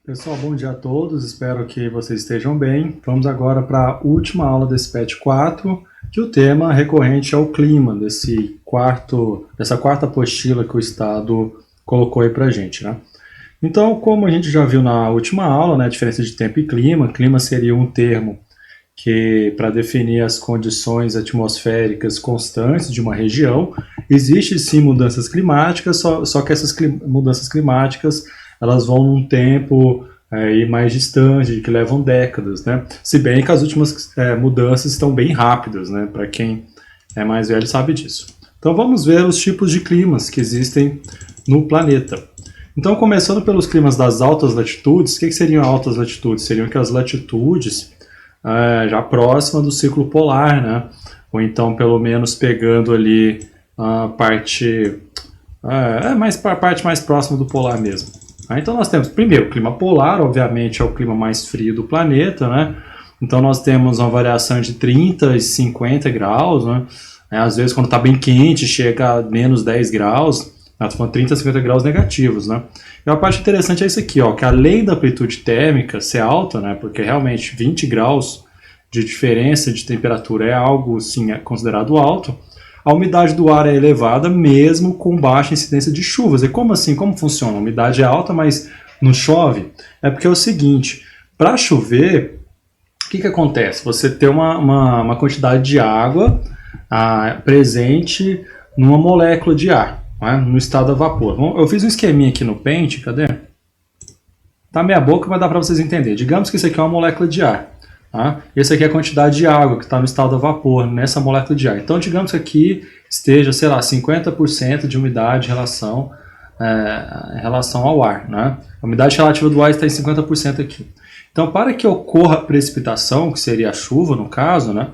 Pessoal, bom dia a todos, espero que vocês estejam bem. Vamos agora para a última aula desse PET 4, que o tema recorrente é o clima, dessa quarta apostila que o Estado colocou aí para a gente, né? Então, como a gente já viu na última aula, né, a diferença de tempo e clima seria um termo que, para definir as condições atmosféricas constantes de uma região, existe sim mudanças climáticas, só que essas mudanças climáticas elas vão num tempo mais distante, que levam décadas, né? Se bem que as últimas mudanças estão bem rápidas, né? Para quem é mais velho sabe disso. Então vamos ver os tipos de climas que existem no planeta. Então, começando pelos climas das altas latitudes, o que seriam altas latitudes? Seriam aquelas latitudes já próximas do ciclo polar, né? Ou então, pelo menos, pegando ali a parte mais próxima do polar mesmo. Então nós temos, primeiro, o clima polar, obviamente é o clima mais frio do planeta, né? Então nós temos uma variação de 30 e 50 graus, né? Às vezes quando está bem quente chega a menos 10 graus, nós falando 30 a 50 graus negativos, né? E a parte interessante é isso aqui, ó, que além da amplitude térmica ser alta, né? Porque realmente 20 graus de diferença de temperatura é algo, sim, considerado alto. A umidade do ar é elevada mesmo com baixa incidência de chuvas. E como assim? Como funciona? A umidade é alta, mas não chove? É porque é o seguinte, para chover, o que acontece? Você tem uma quantidade de água presente numa molécula de ar, né, no estado a vapor. Eu fiz um esqueminha aqui no Paint, cadê? Tá meia boca, mas dá para vocês entenderem. Digamos que isso aqui é uma molécula de ar. Tá? Essa aqui é a quantidade de água que está no estado a vapor, nessa molécula de ar. Então, digamos que aqui esteja, sei lá, 50% de umidade em relação ao ar. Né? A umidade relativa do ar está em 50% aqui. Então, para que ocorra precipitação, que seria a chuva no caso, né?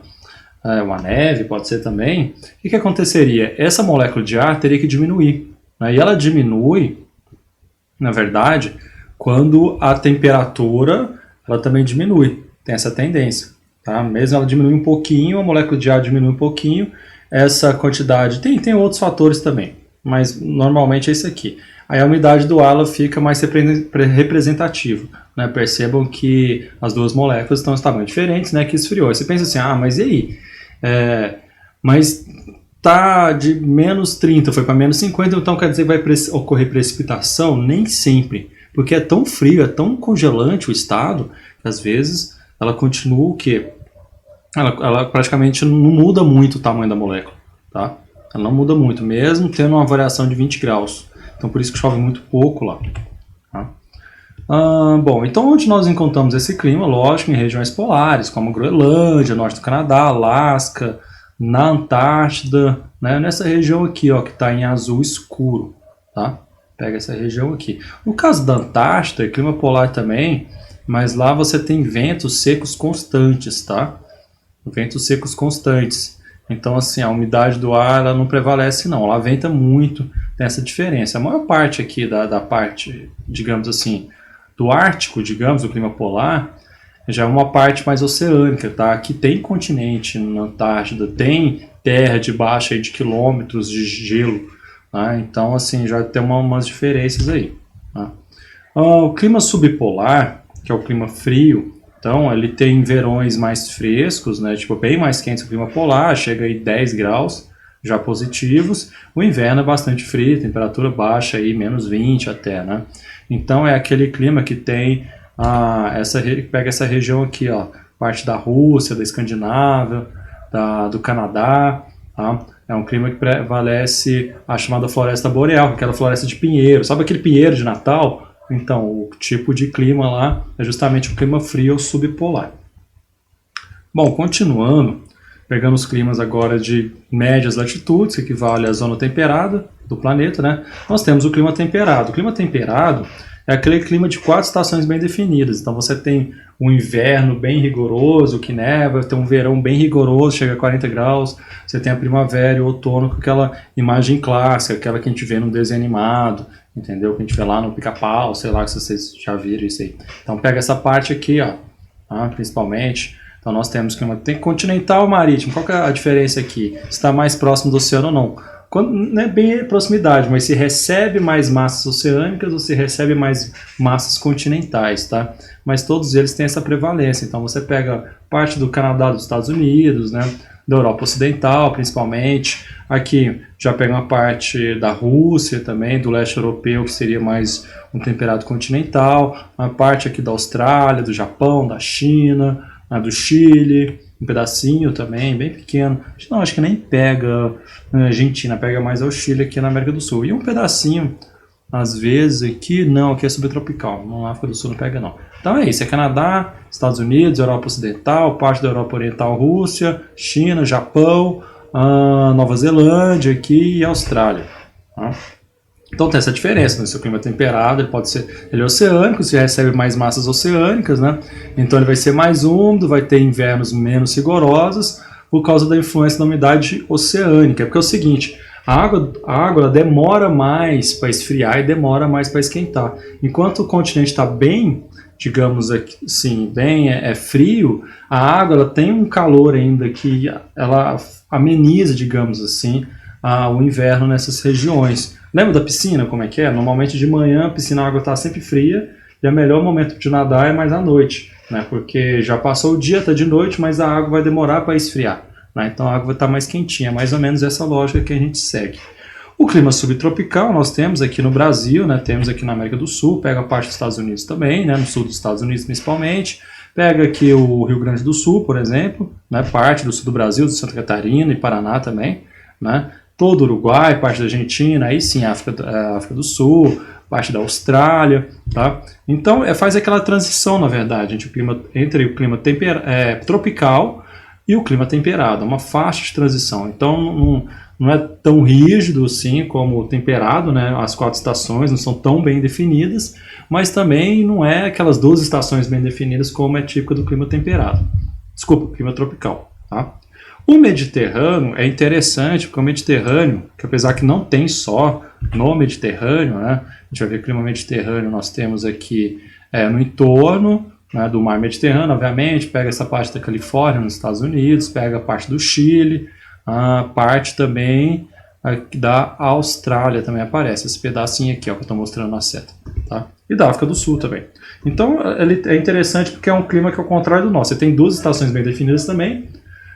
Uma neve pode ser também, o que aconteceria? Essa molécula de ar teria que diminuir. Né? E ela diminui, na verdade, quando a temperatura ela também diminui. Tem essa tendência, tá? Mesmo ela diminui um pouquinho, a molécula de ar diminui um pouquinho, essa quantidade, tem outros fatores também, mas normalmente é isso aqui. Aí a umidade do ar ela fica mais representativa, né? Percebam que as duas moléculas estão em tamanhos diferentes, né? Que esfriou. Aí você pensa assim, mas e aí? Mas tá de menos 30, foi para menos 50, então quer dizer que vai ocorrer precipitação? Nem sempre, porque é tão frio, é tão congelante o estado, que às vezes ela continua o quê? Ela praticamente não muda muito o tamanho da molécula, tá? Ela não muda muito, mesmo tendo uma variação de 20 graus. Então por isso que chove muito pouco lá. Tá? Bom, então onde nós encontramos esse clima? Lógico, em regiões polares, como Groenlândia, norte do Canadá, Alasca, na Antártida, né? Nessa região aqui, ó, que está em azul escuro, tá? Pega essa região aqui. No caso da Antártida, clima polar também, mas lá você tem ventos secos constantes, tá? Ventos secos constantes. Então, assim, a umidade do ar ela não prevalece, não. Ela venta muito, tem essa diferença. A maior parte aqui da parte, digamos assim, do Ártico, digamos, do clima polar, já é uma parte mais oceânica, tá? Aqui tem continente na Antártida, tem terra debaixo aí de quilômetros de gelo, tá? Então, assim, já tem umas diferenças aí. Tá? O clima subpolar, que é o clima frio, então ele tem verões mais frescos, né, tipo bem mais quentes que o clima polar, chega aí 10 graus já positivos. O inverno é bastante frio, temperatura baixa aí, menos 20 até, né? Então é aquele clima que tem pega essa região aqui, ó, parte da Rússia, da Escandinávia, do Canadá, tá? É um clima que prevalece a chamada floresta boreal, aquela floresta de pinheiro, sabe aquele pinheiro de Natal? Então, o tipo de clima lá é justamente o clima frio ou subpolar. Bom, continuando, pegando os climas agora de médias latitudes, que equivale à zona temperada do planeta, né? Nós temos o clima temperado. O clima temperado é aquele clima de 4 estações bem definidas. Então, você tem um inverno bem rigoroso, que neva, tem um verão bem rigoroso, chega a 40 graus, você tem a primavera e o outono com aquela imagem clássica, aquela que a gente vê no desenho animado, entendeu? Que a gente vê lá no Pica-Pau, sei lá se vocês já viram isso aí. Então pega essa parte aqui, ó, principalmente. Então nós temos clima continental ou marítimo. Qual que é a diferença aqui? Está mais próximo do oceano ou não? não é bem proximidade, mas se recebe mais massas oceânicas ou se recebe mais massas continentais, tá? Mas todos eles têm essa prevalência. Então você pega parte do Canadá, dos Estados Unidos, né? Da Europa Ocidental, principalmente. Aqui já pega uma parte da Rússia também, do leste europeu, que seria mais um temperado continental. Uma parte aqui da Austrália, do Japão, da China, do Chile, um pedacinho também, bem pequeno. Não, acho que nem pega na Argentina, pega mais ao Chile aqui na América do Sul. E um pedacinho, às vezes, aqui, não, aqui é subtropical, na África do Sul não pega não. Então é isso, é Canadá, Estados Unidos, Europa Ocidental, parte da Europa Oriental, Rússia, China, Japão, Nova Zelândia aqui e Austrália. Tá? Então tem essa diferença, né? Se o clima é temperado, ele é oceânico, você recebe mais massas oceânicas, né? Então ele vai ser mais úmido, vai ter invernos menos rigorosos por causa da influência da umidade oceânica. Porque é o seguinte, a água demora mais para esfriar e demora mais para esquentar. Enquanto o continente está bem, digamos assim, bem frio, a água ela tem um calor ainda que ela ameniza, digamos assim, o inverno nessas regiões. Lembra da piscina, como é que é? Normalmente de manhã a piscina, a água está sempre fria e o melhor momento de nadar é mais à noite, né? Porque já passou o dia, está de noite, mas a água vai demorar para esfriar, né? Então a água vai estar mais quentinha, mais ou menos essa lógica que a gente segue. O clima subtropical nós temos aqui no Brasil, né? Temos aqui na América do Sul, pega a parte dos Estados Unidos também, né? No sul dos Estados Unidos principalmente, pega aqui o Rio Grande do Sul, por exemplo, né? Parte do sul do Brasil, de Santa Catarina e Paraná também, né? Todo o Uruguai, parte da Argentina, aí sim África do Sul, parte da Austrália, tá? Então faz aquela transição, na verdade, entre o clima tropical e o clima temperado, uma faixa de transição. Então não é tão rígido assim como o temperado, né? As 4 estações não são tão bem definidas, mas também não é aquelas 12 estações bem definidas como é típico do clima temperado. Desculpa, clima tropical, tá? O Mediterrâneo é interessante, porque o Mediterrâneo, que apesar que não tem só no Mediterrâneo, né, a gente vai ver que o clima mediterrâneo nós temos aqui no entorno, né, do mar Mediterrâneo, obviamente, pega essa parte da Califórnia, nos Estados Unidos, pega a parte do Chile, a parte também da Austrália também aparece, esse pedacinho aqui ó, que eu estou mostrando na seta, tá? E da África do Sul também. Então ele é interessante porque é um clima que é o contrário do nosso, você tem 2 estações bem definidas também,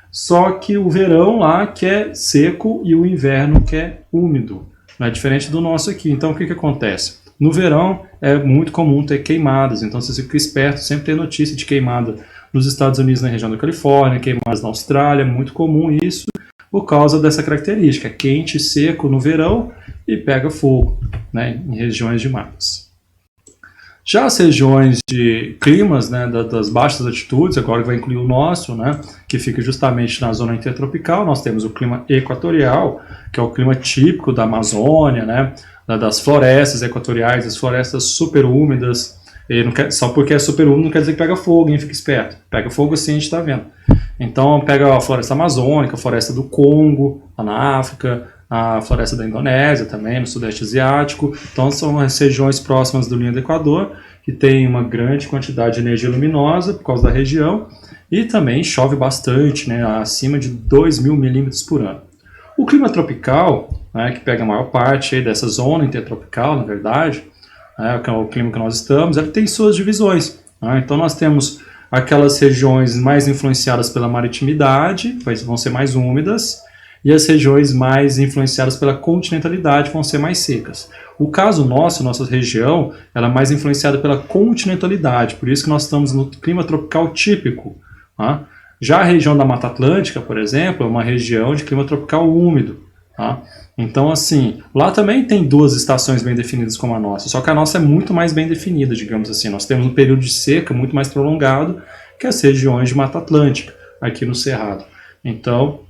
só que o verão lá que é seco e o inverno que é úmido, não é diferente do nosso aqui. Então o que acontece? No verão é muito comum ter queimadas, então você fica esperto, sempre tem notícia de queimada nos Estados Unidos, na região da Califórnia, queimadas na Austrália, é muito comum isso por causa dessa característica, quente e seco no verão e pega fogo, né, em regiões de matas. Já as regiões de climas, né, das baixas altitudes, agora vai incluir o nosso, né, que fica justamente na zona intertropical, nós temos o clima equatorial, que é o clima típico da Amazônia, né, das florestas equatoriais, as florestas super úmidas, só porque é super úmido não quer dizer que pega fogo, hein, fica esperto, pega fogo sim, a gente está vendo. Então pega a floresta amazônica, a floresta do Congo, lá na África, a floresta da Indonésia também, no Sudeste Asiático. Então são as regiões próximas do linha do Equador, que tem uma grande quantidade de energia luminosa por causa da região, e também chove bastante, né, acima de 2.000 milímetros por ano. O clima tropical, né, que pega a maior parte aí dessa zona intertropical, na verdade, né, que é o clima que nós estamos, ele tem suas divisões. Né? Então nós temos aquelas regiões mais influenciadas pela maritimidade, vão ser mais úmidas, e as regiões mais influenciadas pela continentalidade vão ser mais secas. O caso nosso, nossa região, ela é mais influenciada pela continentalidade, por isso que nós estamos no clima tropical típico. Tá? Já a região da Mata Atlântica, por exemplo, é uma região de clima tropical úmido. Tá? Então, assim, lá também tem 2 estações bem definidas como a nossa, só que a nossa é muito mais bem definida, digamos assim. Nós temos um período de seca muito mais prolongado que as regiões de Mata Atlântica, aqui no Cerrado. Então,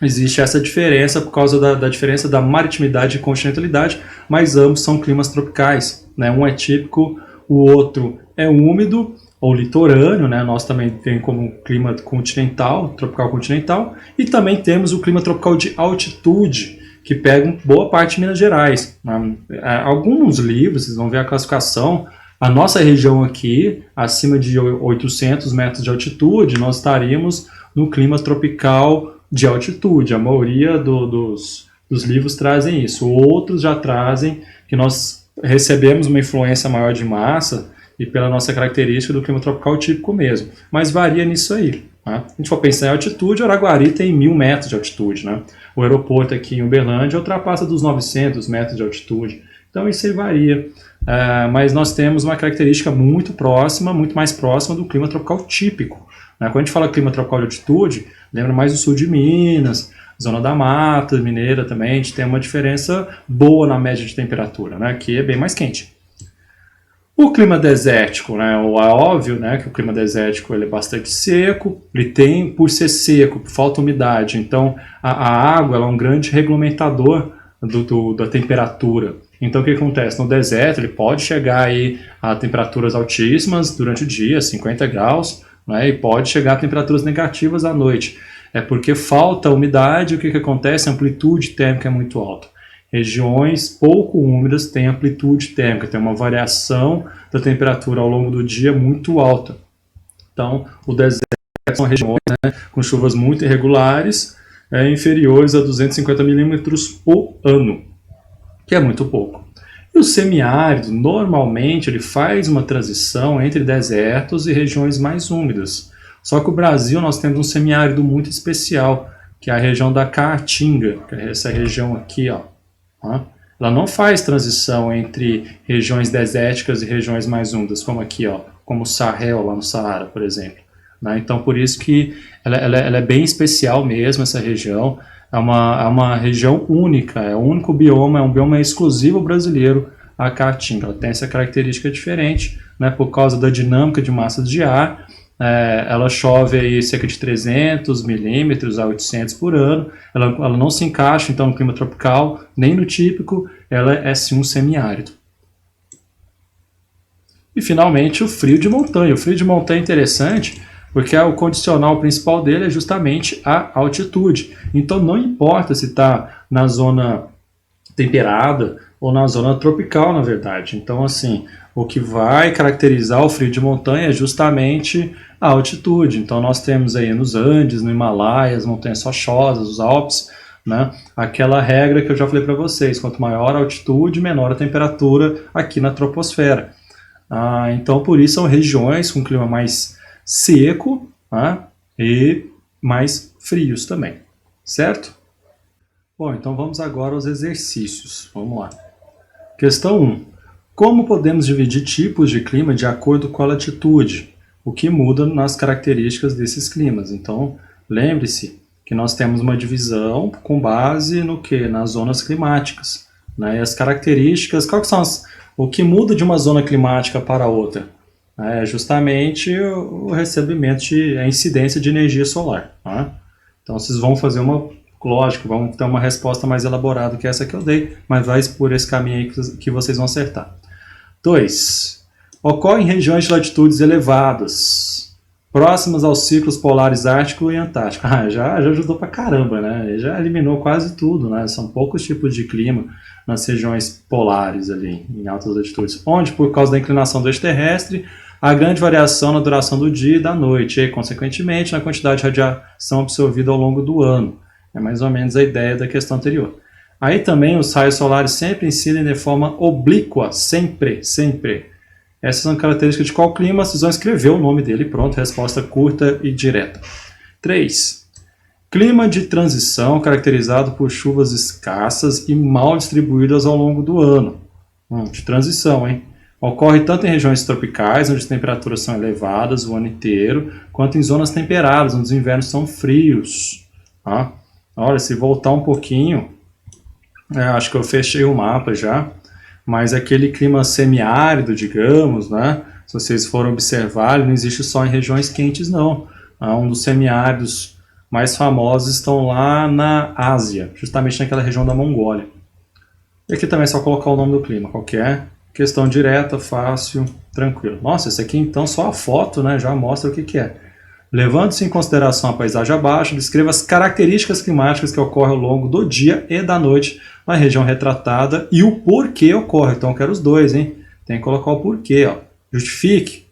existe essa diferença por causa da diferença da maritimidade e continentalidade, mas ambos são climas tropicais, né? Um é típico, o outro é úmido ou litorâneo, né? Nós também tem como clima continental, tropical continental, e também temos o clima tropical de altitude, que pega boa parte de Minas Gerais. Alguns livros, vocês vão ver a classificação, a nossa região aqui, acima de 800 metros de altitude, nós estaríamos no clima tropical de altitude. A maioria dos dos livros trazem isso. Outros já trazem que nós recebemos uma influência maior de massa e pela nossa característica do clima tropical típico mesmo. Mas varia nisso aí. Tá? Se a gente for pensar em altitude, Araguari tem 1.000 metros de altitude. Né? O aeroporto aqui em Uberlândia ultrapassa dos 900 metros de altitude. Então isso aí varia. Mas nós temos uma característica muito próxima, muito mais próxima do clima tropical típico. Né? Quando a gente fala clima tropical de altitude, lembra mais do sul de Minas, zona da Mata Mineira também, a gente tem uma diferença boa na média de temperatura, né? Que é bem mais quente. O clima desértico, né? É óbvio, né, que o clima desértico ele é bastante seco, ele tem, por ser seco, falta umidade, então a água ela é um grande regulamentador da temperatura. Então o que acontece? No deserto ele pode chegar aí a temperaturas altíssimas durante o dia, 50 graus, né, e pode chegar a temperaturas negativas à noite. É porque falta umidade, o que acontece? A amplitude térmica é muito alta. Regiões pouco úmidas têm amplitude térmica, tem uma variação da temperatura ao longo do dia muito alta. Então, o deserto são regiões, né, com chuvas muito irregulares, inferiores a 250 milímetros por ano, que é muito pouco. E o semiárido, normalmente, ele faz uma transição entre desertos e regiões mais úmidas. Só que o Brasil, nós temos um semiárido muito especial, que é a região da Caatinga, que é essa região aqui, ó. Ela não faz transição entre regiões desérticas e regiões mais úmidas, como aqui, ó, como o Sahel, lá no Saara, por exemplo. Né? Então, por isso que ela é bem especial mesmo, essa região. É uma região única, é o único bioma, é um bioma exclusivo brasileiro, a Caatinga. Ela tem essa característica diferente, né, por causa da dinâmica de massas de ar. Ela chove aí cerca de 300 milímetros a 800 por ano. Ela não se encaixa, então, no clima tropical, nem no típico. Ela é, sim, um semiárido. E, finalmente, o frio de montanha. O frio de montanha é interessante porque o condicional principal dele é justamente a altitude. Então, não importa se está na zona temperada ou na zona tropical, na verdade. Então, assim, o que vai caracterizar o frio de montanha é justamente a altitude. Então, nós temos aí nos Andes, no Himalaia, as montanhas rochosas, os Alpes, né? Aquela regra que eu já falei para vocês, quanto maior a altitude, menor a temperatura aqui na troposfera. Então, por isso, são regiões com clima mais seco, e mais frios também, certo? Bom, então vamos agora aos exercícios. Vamos lá. Questão 1. Como podemos dividir tipos de clima de acordo com a latitude? O que muda nas características desses climas? Então, lembre-se que nós temos uma divisão com base no que? Nas zonas climáticas. Né? E as características, quais são o que muda de uma zona climática para outra? É justamente o recebimento, a incidência de energia solar. Tá? Então, vocês vão fazer lógico, vão ter uma resposta mais elaborada que essa que eu dei, mas vai por esse caminho aí que vocês vão acertar. 2. Ocorre em regiões de latitudes elevadas, próximas aos ciclos polares ártico e antártico. Já ajudou pra caramba, né? Já eliminou quase tudo, né? São poucos tipos de clima nas regiões polares ali, em altas latitudes, onde, por causa da inclinação do eixo terrestre, há grande variação na duração do dia e da noite, e, consequentemente, na quantidade de radiação absorvida ao longo do ano. É mais ou menos a ideia da questão anterior. Aí também os raios solares sempre incidem de forma oblíqua, sempre. Essas são características de qual clima? Vocês vão escrever o nome dele, pronto, resposta curta e direta. 3. Clima de transição caracterizado por chuvas escassas e mal distribuídas ao longo do ano. De transição, hein? Ocorre tanto em regiões tropicais, onde as temperaturas são elevadas o ano inteiro, quanto em zonas temperadas, onde os invernos são frios. Olha, se voltar um pouquinho, acho que eu fechei o mapa já, mas aquele clima semiárido, digamos, né? Se vocês forem observar, ele não existe só em regiões quentes, não. Um dos semiáridos mais famosos estão lá na Ásia, justamente naquela região da Mongólia. E aqui também é só colocar o nome do clima, qualquer. Questão direta, fácil, tranquilo. Nossa, esse aqui então só a foto, né, já mostra o que é. Levando-se em consideração a paisagem abaixo, descreva as características climáticas que ocorrem ao longo do dia e da noite na região retratada e o porquê ocorre. Então eu quero os dois, hein? Tem que colocar o porquê, ó. Justifique.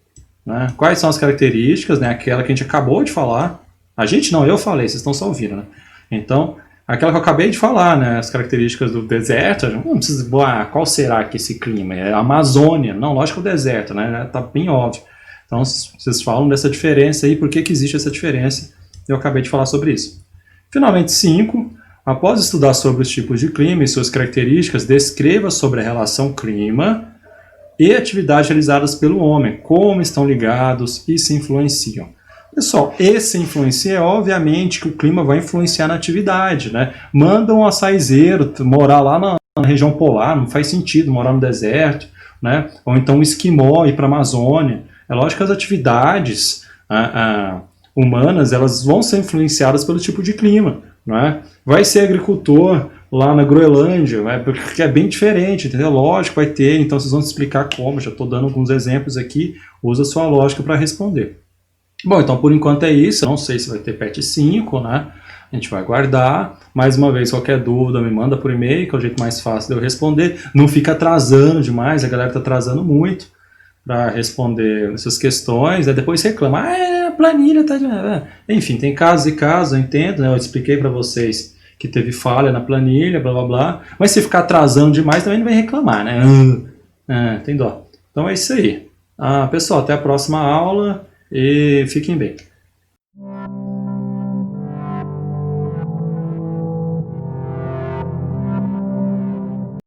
Né? Quais são as características, né? Aquela que a gente acabou de falar. A gente não, eu falei, vocês estão só ouvindo, né? Então, aquela que eu acabei de falar, né? As características do deserto, não precisa, qual será que esse clima? É a Amazônia? Não, lógico que é o deserto, né? Tá bem óbvio. Então, vocês falam dessa diferença aí, por que existe essa diferença? Eu acabei de falar sobre isso. Finalmente, 5. Após estudar sobre os tipos de clima e suas características, descreva sobre a relação clima e atividades realizadas pelo homem, como estão ligados e se influenciam. Pessoal, esse influencia, obviamente que o clima vai influenciar na atividade, né? Manda um açaizeiro morar lá na região polar, não faz sentido morar no deserto, né? Ou então um esquimó ir para a Amazônia. É lógico que as atividades humanas, elas vão ser influenciadas pelo tipo de clima, não é? Vai ser agricultor lá na Groenlândia, né? Porque é bem diferente, entendeu? Lógico, vai ter, então vocês vão explicar como, já estou dando alguns exemplos aqui, usa a sua lógica para responder. Bom, então por enquanto é isso, eu não sei se vai ter PET 5, né? A gente vai guardar. Mais uma vez, qualquer dúvida me manda por e-mail, que é o jeito mais fácil de eu responder. Não fica atrasando demais, a galera está atrasando muito para responder essas questões, aí depois reclama, a planilha tá... Enfim, tem casos e casos, eu entendo, né? Eu expliquei para vocês que teve falha na planilha, blá blá blá, mas se ficar atrasando demais também não vai reclamar, né? Tem dó. Então é isso aí. Pessoal, até a próxima aula e fiquem bem.